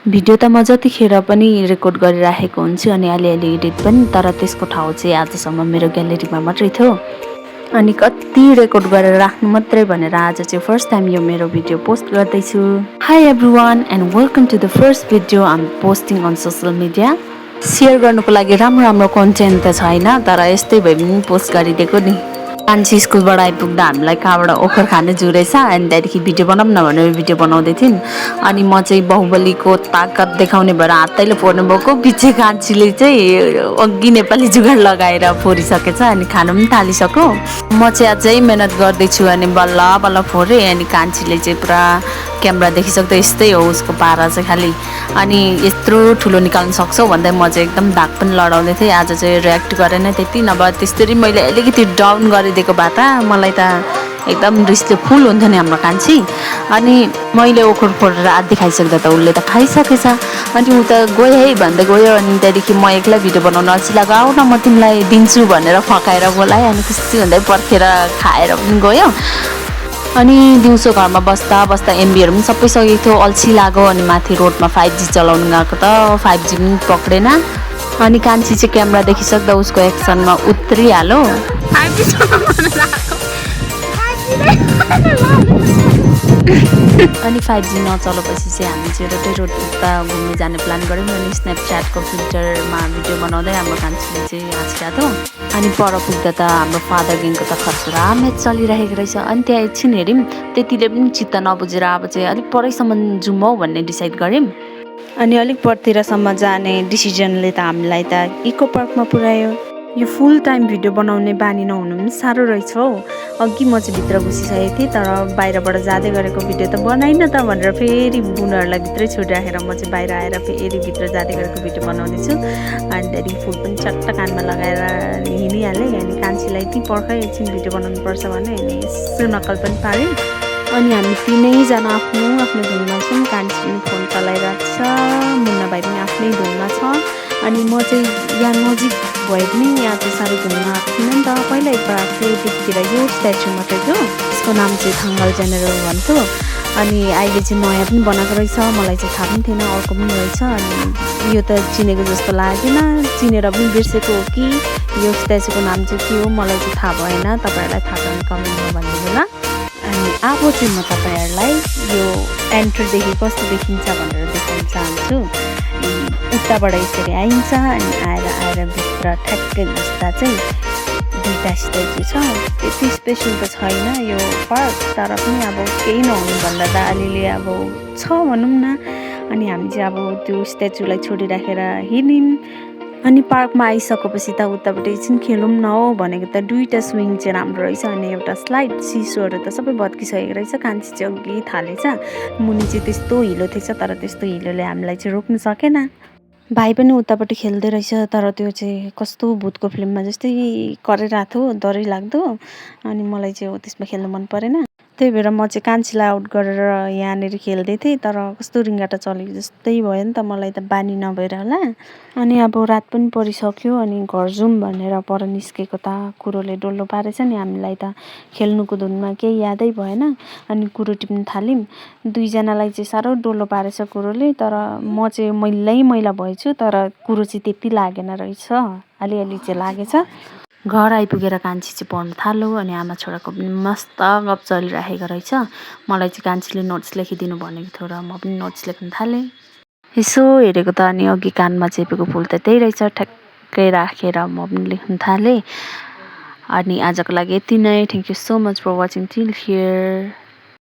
Video त म जतिखेर पनि रेकर्ड गरिराखेको हुन्छु अनि अलिअलि एडिट पनि, तर त्यसको ठाउँ चाहिँ आजसम्म मेरो ग्यालेरीमा मात्रै थियो। अनि कति रेकर्ड गरेर राख्नु मात्रै भनेर आज चाहिँ फर्स्ट टाइम यो मेरो भिडियो पोस्ट गर्दैछु। Hi everyone and welcome to the first video I am posting on social media. Share गर्नुको लागि राम्रो राम्रो कन्टेन्ट त छैन, तर यस्तै भए पनि पोस्ट गरिदिएको नि। कान्छी स्कुलबाट आइपुग्दा हामीलाई कहाँबाट ओखर खाने जुरेछ अनि त्यहाँदेखि भिडियो बनाऊँ न भनेर भिडियो बनाउँदै थिइन्। अनि म चाहिँ बाहुबलीको ताकत देखाउने भएर हातैले फोर्नु भएको, पछि कान्छीले चाहिँ अघि नेपाली जुगाड लगाएर फोरिसकेछ अनि खानु पनि थालिसक्यो। म चाहिँ अझै मेहनत गर्दैछु अनि बल्ल बल्ल फोरेँ। अनि कान्छीले चाहिँ पुरा क्यामेरा देखिसक्दो यस्तै हो उसको पारा चाहिँ खालि, अनि यत्रो ठुलो निकाल्न सक्छौ भन्दै म चाहिँ एकदम धाक पनि लडाउँदै थिएँ। आज चाहिँ रियाक्ट गरेन त्यति, नभए त्यसरी मैले अलिकति डाउन गरिदिएको भए त मलाई त एकदम रिसले फुल हुन्थ्यो नि हाम्रो कान्छी। अनि मैले ओखर फोरेर आधी खाइसक्दा त उसले त खाइसकेछ। अनि ऊ त गयो है भन्दै गयो। अनि त्यहाँदेखि म एक्लै भिडियो बनाउन अल्छी लाग्यो, आऊ न म तिमीलाई दिन्छु भनेर फकाएर बोलाएँ। अनि खुसी हुँदै पर्खेर खाएर पनि गयो। अनि दिउँसो घरमा बस्दा बस्दा एमबीहरू पनि सबै सकेको थियो, अल्छी लाग्यो। अनि माथि रोडमा 5G चलाउनु गएको त 5G पनि पक्रेन। अनि कान्छी चाहिँ क्यामेरा देखिसक्दा उसको एक्सनमा उत्रिहाल्यो। अनि 5G नचलेपछि चाहिँ हामी चाहिँ रोटै रोड उता घुम्नु जाने प्लान गऱ्यौँ। अनि स्न्यापच्याटको फिल्टरमा भिडियो बनाउँदै हाम्रो कान्छीले चाहिँ हाँसिरहेको थियो। अनि पर पुग्दा त हाम्रो फादर ग्याङको त खतरा म्याच चलिरहेको रहेछ। अनि त्यहाँ एकछिन हेऱ्यौँ, त्यतिले पनि चित्त नबुझेर अब चाहिँ अलिक परैसम्म जाउँ हौ भन्ने डिसाइड गऱ्यौँ। अनि अलिक परतिरसम्म जाने डिसिजनले त हामीलाई त इको पार्कमा पुऱ्यायो। यो फुल टाइम भिडियो बनाउने बानी नहुनु पनि साह्रो रहेछ हौ। अघि म चाहिँ भित्र घुसिसकेको थिएँ, तर बाहिरबाट जाँदै गरेको भिडियो त बनाइन त भनेर फेरि उनीहरूलाई भित्रै छोडिराखेर म चाहिँ बाहिर आएर फेरि भित्र जाँदै गरेको भिडियो बनाउँदैछु। अनि त्यहाँदेखि फुल पनि चट्ट कानमा लगाएर हिँडिहालेँ। अनि कान्छीलाई ती पर्खै एकछिन भिडियो बनाउनुपर्छ भने अनि यसो नक्कल पनि पाऱ्यौँ। अनि हामी तिनैजना आफ्नो आफ्नो धुनमा छौँ। कान्छी पनि फोन चलाइरहेको छ, मुन्ना भाइ पनि आफ्नै धुनमा छ। अनि म चाहिँ यहाँ नजिक भए पनि यहाँ चाहिँ साह्रो घुम्न आएको थिइनँ नि त। पहिला एकपल्ट आएको थिएँ, त्यतिखेर यो स्ट्याचु मात्रै थियो। यसको नाम चाहिँ थङ्गाल जेनेरल भन्थ्यो। अनि अहिले चाहिँ नयाँ पनि बनाएको रहेछ, मलाई चाहिँ थाहा पनि थिएन अर्को पनि रहेछ। अनि यो त चिनेको जस्तो लागेन, चिनेर पनि बिर्सेको हो कि यो स्ट्याचुको नाम चाहिँ के हो मलाई चाहिँ थाहा भएन। तपाईँहरूलाई थाहा छ भने कमेन्टमा भनिदिनु ल। अनि अब चाहिँ म तपाईँहरूलाई यो एन्ट्रीदेखि कस्तो देखिन्छ भनेर देखाउन चाहन्छु। उताबाट यसरी आइन्छ अनि आएर भित्र ठ्याक्कै घुस्दा चाहिँ दुईवटा स्ट्याचु छ। त्यति स्पेसल त छैन यो पार्क, तर पनि अब केही नहुनु भन्दा त अलिअलि अब छ भनौँ न। अनि हामी चाहिँ अब त्यो स्ट्याचुलाई छोडिराखेर हिँड्यौँ। अनि पार्कमा आइसकेपछि त उताबाट एकछिन खेलौँ न हो भनेको त दुईवटा स्विङ चाहिँ राम्रो रहेछ। अनि एउटा स्लाइड सिसोहरू त सबै भत्किसकेको रहेछ। कान्छी चाहिँ अघि थालेछ, मुनि चाहिँ त्यस्तो हिलो थिएछ, तर त्यस्तो हिलोले हामीलाई चाहिँ रोक्नु सकेन। भाइ पनि उतापट्टि खेल्दै रहेछ, तर त्यो चाहिँ कस्तो भूतको फिल्ममा जस्तै गरिरहेको थियो, डरै लाग्दो। अनि मलाई चाहिँ हो त्यसमा खेल्नु मन परेन। त्यही भएर म चाहिँ कान्छीलाई आउट गरेर यहाँनिर खेल्दै थिएँ, तर कस्तो रिङ्गाटा चलेको जस्तै भयो नि त, मलाई त बानी नभएर होला। अनि अब रात पनि परिसक्यो। अनि घर जाउँ भनेर पर निस्केको त कुरोले डल्लो पारेछ नि हामीलाई त। खेल्नुको धुनमा केही यादै भएन। अनि कुरो टिप्न थाल्यौँ। दुईजनालाई चाहिँ साह्रो डल्लो पारेछ कुरोले, तर म चाहिँ मैला भएछु, तर कुरो चाहिँ त्यति लागेन रहेछ, अलिअलि चाहिँ लागेछ। घर आइपुगेर कान्छी चाहिँ पढ्नु थाल्यो। अनि आमा छोराको पनि मस्त गफ चलिराखेको रहेछ। मलाई चाहिँ कान्छीले नोट्स लेखिदिनु भनेको थियो र म पनि नोट्स लेख्न थालेँ। यसो हेरेको त अनि अघि कानमा चेपेको फुल त त्यही रहेछ, ठ्याक्कै राखेर म पनि लेख्न थालेँ। अनि आजको लागि यति नै। Thank you so much for watching till here.